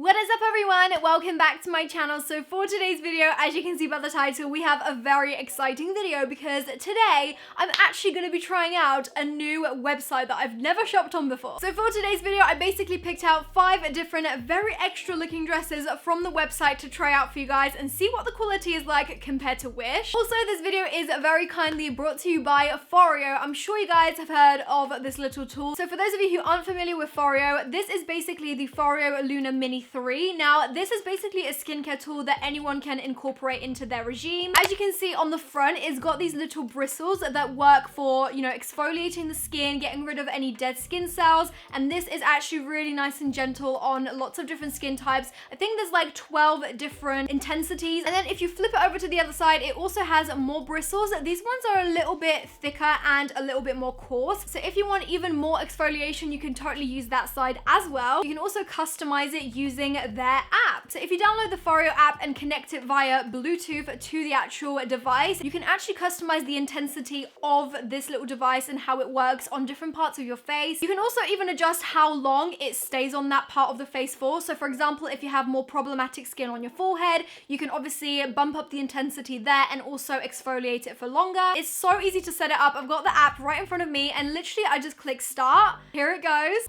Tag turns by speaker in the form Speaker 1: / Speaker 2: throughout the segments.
Speaker 1: What is up everyone? Welcome back to my channel. So for today's video, as you can see by the title, we have a very exciting video because today I'm actually going to be trying out a new website that I've never shopped on before. So for today's video, I basically picked out 5 different very extra looking dresses from the website to try out for you guys and see what the quality is like compared to Wish. Also, this video is very kindly brought to you by Foreo. I'm sure you guys have heard of this little tool. So for those of you who aren't familiar with Foreo, this is basically the Foreo Luna Mini 3. Now, this is basically a skincare tool that anyone can incorporate into their regime. As you can see on the front, it's got these little bristles that work for, exfoliating the skin, getting rid of any dead skin cells, and this is actually really nice and gentle on lots of different skin types. I think there's like 12 different intensities, and then if you flip it over to the other side, it also has more bristles. These ones are a little bit thicker and a little bit more coarse, so if you want even more exfoliation, you can totally use that side as well. You can also customize it using their app. So if you download the Foreo app and connect it via Bluetooth to the actual device, you can actually customize the intensity of this little device and how it works on different parts of your face. You can also even adjust how long it stays on that part of the face for. So for example, if you have more problematic skin on your forehead, you can obviously bump up the intensity there and also exfoliate it for longer. It's so easy to set it up. I've got the app right in front of me and literally I just click start. Here it goes.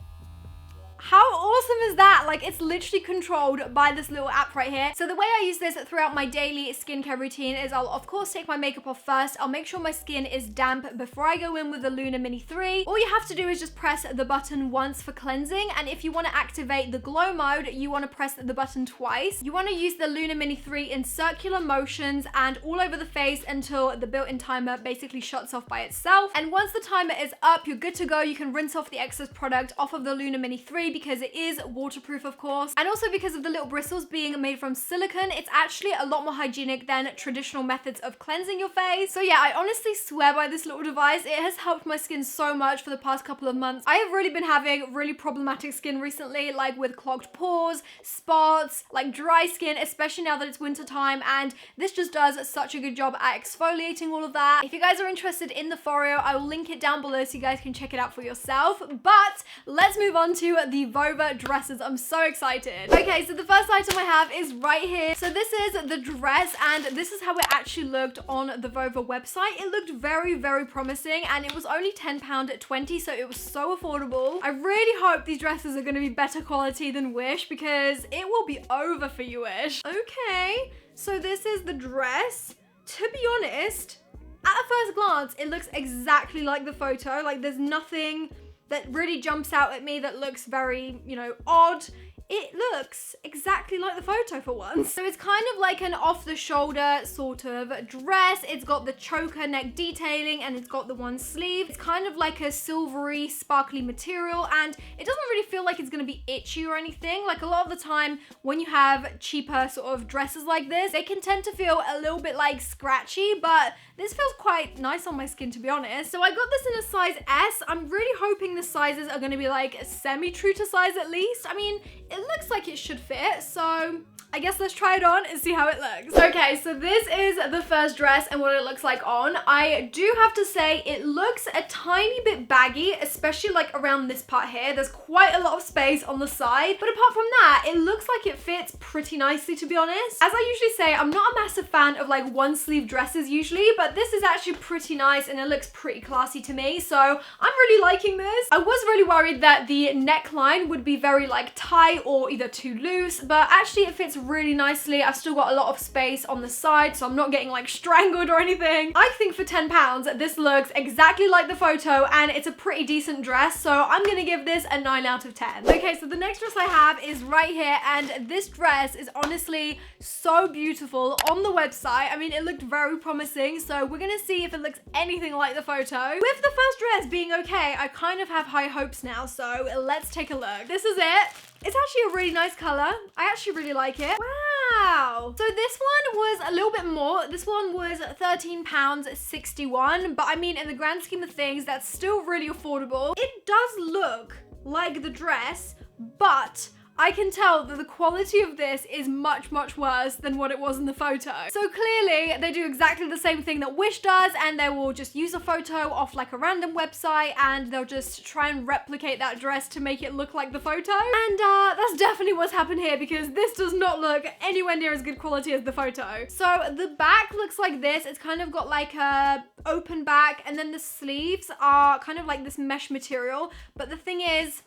Speaker 1: How awesome is that? Like, it's literally controlled by this little app right here. So the way I use this throughout my daily skincare routine is I'll of course take my makeup off first. I'll make sure my skin is damp before I go in with the Luna Mini 3. All you have to do is just press the button once for cleansing, and if you want to activate the glow mode, you want to press the button twice. You want to use the Luna Mini 3 in circular motions and all over the face until the built-in timer basically shuts off by itself. And once the timer is up, you're good to go. You can rinse off the excess product off of the Luna Mini 3 because it is waterproof, of course, and also because of the little bristles being made from silicone, it's actually a lot more hygienic than traditional methods of cleansing your face. So yeah, I honestly swear by this little device. It has helped my skin so much for the past couple of months. I have really been having really problematic skin recently, like with clogged pores, spots, like dry skin, especially now that it's winter time, and this just does such a good job at exfoliating all of that. If you guys are interested in the Foreo, I will link it down below so you guys can check it out for yourself. But let's move on to the Vova dresses. I'm so excited. Okay, so the first item I have is right here. So this is the dress, and this is how it actually looked on the Vova website. It looked very, very promising, and it was only £10.20, so it was so affordable. I really hope these dresses are going to be better quality than Wish, because it will be over for you, Wish. Okay, so this is the dress. To be honest, at a first glance, it looks exactly like the photo. Like, there's nothing that really jumps out at me that looks very, odd. It looks exactly like the photo for once. So it's kind of like an off-the-shoulder sort of dress. It's got the choker neck detailing and it's got the one sleeve. It's kind of like a silvery, sparkly material, and it doesn't really feel like it's gonna be itchy or anything. Like, a lot of the time when you have cheaper sort of dresses like this, they can tend to feel a little bit like scratchy, but this feels quite nice on my skin, to be honest. So I got this in a size S. I'm really hoping the sizes are gonna be like semi-true to size at least. I mean, it looks like it should fit, so I guess let's try it on and see how it looks. Okay, so this is the first dress and what it looks like on. I do have to say it looks a tiny bit baggy, especially like around this part here. There's quite a lot of space on the side, but apart from that, it looks like it fits pretty nicely, to be honest. As I usually say, I'm not a massive fan of like one sleeve dresses usually, but this is actually pretty nice and it looks pretty classy to me, so I'm really liking this. I was really worried that the neckline would be very like tight or either too loose, but actually it fits really nicely. I've still got a lot of space on the side, so I'm not getting like strangled or anything. I think for £10, this looks exactly like the photo and it's a pretty decent dress, so I'm gonna give this a 9 out of 10. Okay, so the next dress I have is right here, and this dress is honestly so beautiful on the website. I mean, it looked very promising, so we're gonna see if it looks anything like the photo. With the first dress being okay, I kind of have high hopes now, so let's take a look. This is it. It's actually a really nice color. I actually really like it. Wow. So this one was a little bit more. This one was £13.61, but I mean, in the grand scheme of things, that's still really affordable. It does look like the dress, but I can tell that the quality of this is much, much worse than what it was in the photo. So clearly they do exactly the same thing that Wish does, and they will just use a photo off like a random website and they'll just try and replicate that dress to make it look like the photo. And that's definitely what's happened here, because this does not look anywhere near as good quality as the photo. So the back looks like this. It's kind of got like a open back, and then the sleeves are kind of like this mesh material. But the thing is,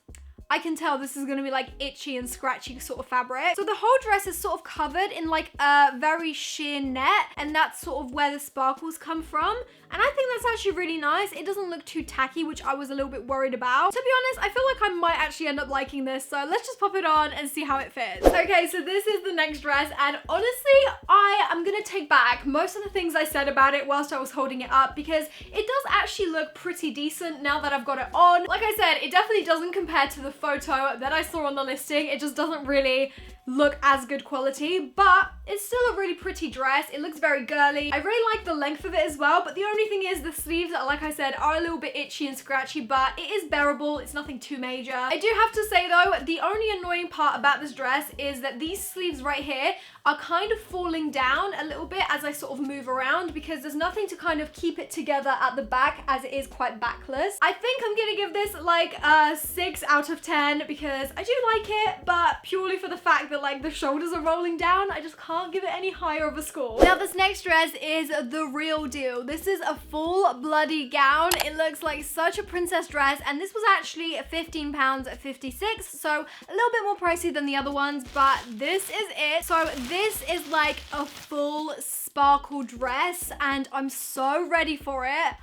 Speaker 1: I can tell this is gonna be like itchy and scratchy sort of fabric. So the whole dress is sort of covered in like a very sheer net, and that's sort of where the sparkles come from. And I think that's actually really nice. It doesn't look too tacky, which I was a little bit worried about. To be honest, I feel like I might actually end up liking this. So let's just pop it on and see how it fits. Okay, so this is the next dress. And honestly, I am gonna take back most of the things I said about it whilst I was holding it up, because it does actually look pretty decent now that I've got it on. Like I said, it definitely doesn't compare to the photo that I saw on the listing. It just doesn't really look as good quality, but it's still a really pretty dress. It looks very girly. I really like the length of it as well, but the only thing is the sleeves, like I said, are a little bit itchy and scratchy, but it is bearable. It's nothing too major. I do have to say though, the only annoying part about this dress is that these sleeves right here are kind of falling down a little bit as I sort of move around, because there's nothing to kind of keep it together at the back, as it is quite backless. I think I'm gonna give this like a 6 out of 10 because I do like it, but purely for the fact that like the shoulders are rolling down, I just can't give it any higher of a score. Now this next dress is the real deal. This is a full bloody gown. It looks like such a princess dress, and this was actually £15.56, so a little bit more pricey than the other ones, but this is it. So this is like a full sparkle dress, and I'm so ready for it.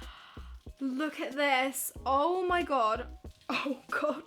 Speaker 1: Look at this. Oh my god. Oh god.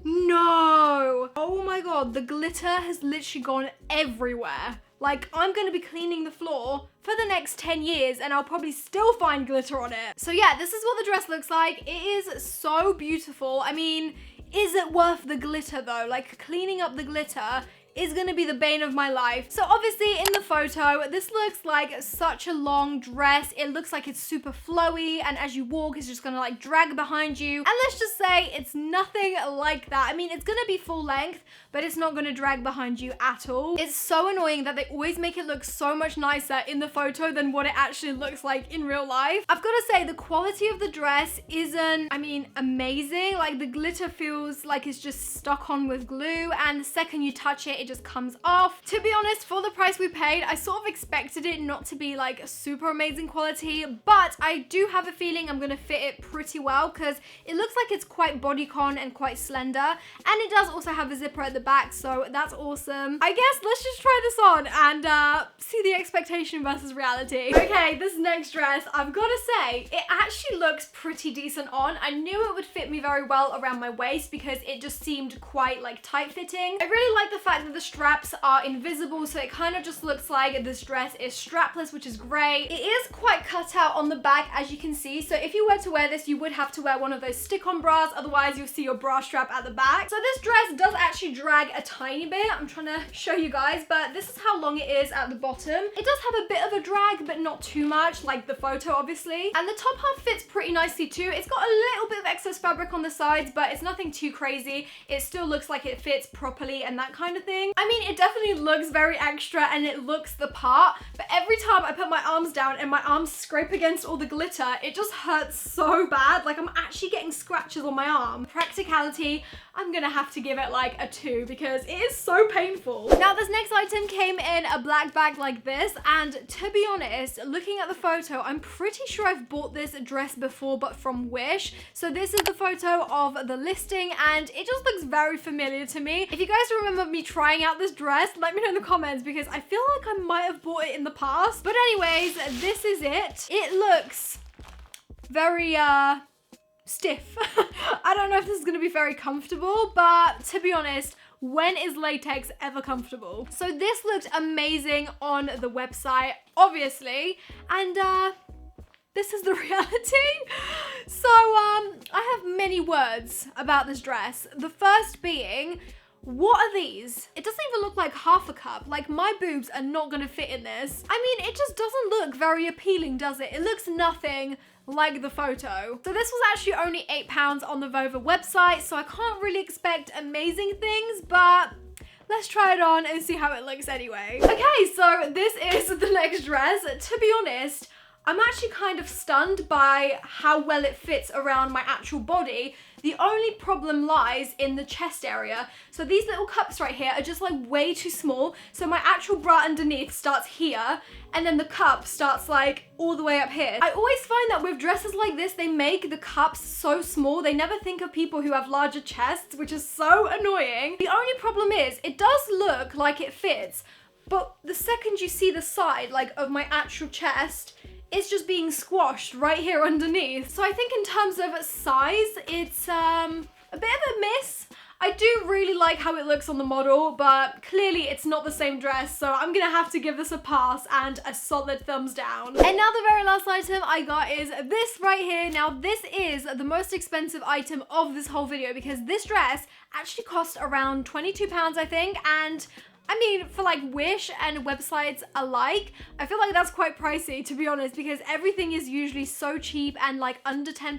Speaker 1: No. Oh my god, the glitter has literally gone everywhere. Like, I'm gonna be cleaning the floor for the next 10 years and I'll probably still find glitter on it. So yeah, this is what the dress looks like. It is so beautiful. I mean, is it worth the glitter though? Like, cleaning up the glitter is gonna be the bane of my life. So obviously in the photo, this looks like such a long dress. It looks like it's super flowy, and as you walk, it's just gonna like drag behind you. And let's just say it's nothing like that. I mean, it's gonna be full length, but it's not gonna drag behind you at all. It's so annoying that they always make it look so much nicer in the photo than what it actually looks like in real life. I've gotta say, the quality of the dress isn't, I mean, amazing. Like, the glitter feels like it's just stuck on with glue, and the second you touch it, it just comes off. To be honest, for the price we paid, I sort of expected it not to be like super amazing quality, but I do have a feeling I'm gonna fit it pretty well because it looks like it's quite bodycon and quite slender, and it does also have a zipper at the back, so that's awesome. I guess let's just try this on and see the expectation versus reality. Okay, this next dress, I've gotta say, it actually looks pretty decent on. I knew it would fit me very well around my waist because it just seemed quite like tight fitting. I really like the fact that the straps are invisible, so it kind of just looks like this dress is strapless, which is great. It is quite cut out on the back, as you can see, so if you were to wear this, you would have to wear one of those stick-on bras, otherwise you'll see your bra strap at the back. So this dress does actually drag a tiny bit. I'm trying to show you guys, but this is how long it is at the bottom. It does have a bit of a drag, but not too much, like the photo, obviously. And the top half fits pretty nicely too. It's got a little bit of excess fabric on the sides, but it's nothing too crazy. It still looks like it fits properly and that kind of thing. I mean, it definitely looks very extra and it looks the part, but every time I put my arms down and my arms scrape against all the glitter, it just hurts so bad. Like, I'm actually getting scratches on my arm. Practicality, I'm gonna have to give it like a 2 because it is so painful. Now, this next item came in a black bag like this, and to be honest, looking at the photo, I'm pretty sure I've bought this dress before, but from Wish. So this is the photo of the listing, and it just looks very familiar to me. If you guys remember me trying out this dress, let me know in the comments because I feel like I might have bought it in the past. But anyways, this is it. It looks very, stiff. I don't know if this is gonna be very comfortable, but to be honest, when is latex ever comfortable? So this looked amazing on the website, obviously, and this is the reality. So I have many words about this dress. The first being, what are these? It doesn't even look like half a cup. Like, my boobs are not gonna fit in this. I mean, it just doesn't look very appealing, does it? It looks nothing like the photo. So this was actually only £8 on the Vova website, so I can't really expect amazing things, but let's try it on and see how it looks anyway. Okay, so this is the next dress. To be honest, I'm actually kind of stunned by how well it fits around my actual body. The only problem lies in the chest area. So these little cups right here are just like way too small. So my actual bra underneath starts here, and then the cup starts like all the way up here. I always find that with dresses like this, they make the cups so small. They never think of people who have larger chests, which is so annoying. The only problem is it does look like it fits, but the second you see the side like of my actual chest, it's just being squashed right here underneath. So I think in terms of size, it's a bit of a miss. I do really like how it looks on the model, but clearly it's not the same dress, so I'm gonna have to give this a pass and a solid thumbs down. And now the very last item I got is this right here. Now this is the most expensive item of this whole video because this dress actually cost around £22, I think, and I mean, for like Wish and websites alike, I feel like that's quite pricey, to be honest, because everything is usually so cheap and like under £10.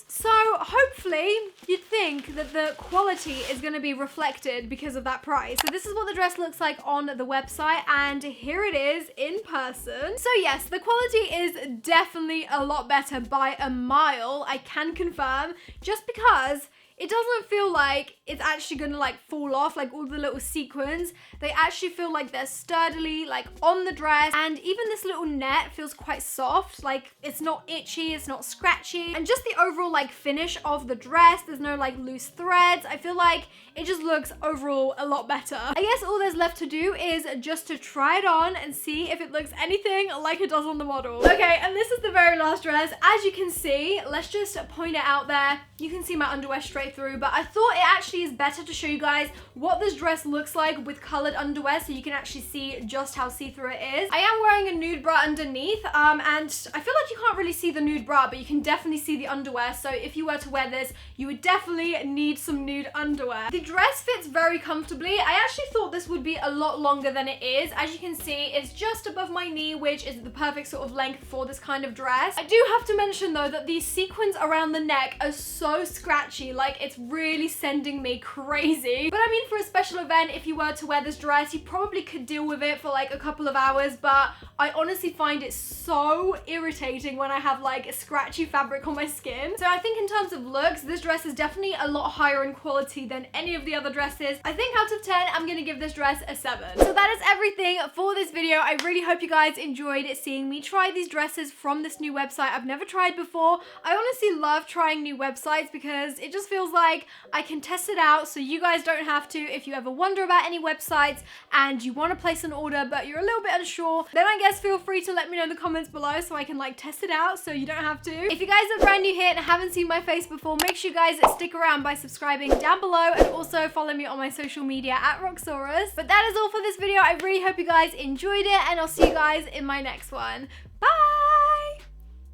Speaker 1: So hopefully you'd think that the quality is going to be reflected because of that price. So this is what the dress looks like on the website, and here it is in person. So yes, the quality is definitely a lot better by a mile, I can confirm, just because it doesn't feel like it's actually gonna like fall off, like all the little sequins. They actually feel like they're sturdily like on the dress, and even this little net feels quite soft. Like it's not itchy, it's not scratchy, and just the overall like finish of the dress, there's no like loose threads. I feel like it just looks overall a lot better. I guess all there's left to do is just to try it on and see if it looks anything like it does on the model. Okay, and this is the very last dress. As you can see, let's just point it out there. You can see my underwear straight through, but I thought it actually is better to show you guys what this dress looks like with colored underwear so you can actually see just how see-through it is. I am wearing a nude bra underneath, and I feel like you can't really see the nude bra, but you can definitely see the underwear. So if you were to wear this, you would definitely need some nude underwear. The dress fits very comfortably. I actually thought this would be a lot longer than it is. As you can see, it's just above my knee, which is the perfect sort of length for this kind of dress. I do have to mention though that these sequins around the neck are so scratchy, like it's really sending me crazy. But I mean, for a special event, if you were to wear this dress, you probably could deal with it for like a couple of hours, but I honestly find it so irritating when I have like a scratchy fabric on my skin. So I think in terms of looks, this dress is definitely a lot higher in quality than any of the other dresses. I think out of 10, I'm gonna give this dress a 7. So that is everything for this video. I really hope you guys enjoyed seeing me try these dresses from this new website I've never tried before. I honestly love trying new websites because it just feels like I can test it out so you guys don't have to. If you ever wonder about any websites and you want to place an order but you're a little bit unsure, then I guess feel free to let me know in the comments below so I can like test it out so you don't have to. If you guys are brand new here and haven't seen my face before, make sure you guys stick around by subscribing down below, and also follow me on my social media at Roxxsaurus. But that is all for this video. I really hope you guys enjoyed it, and I'll see you guys in my next one. Bye!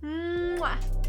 Speaker 1: Mwah.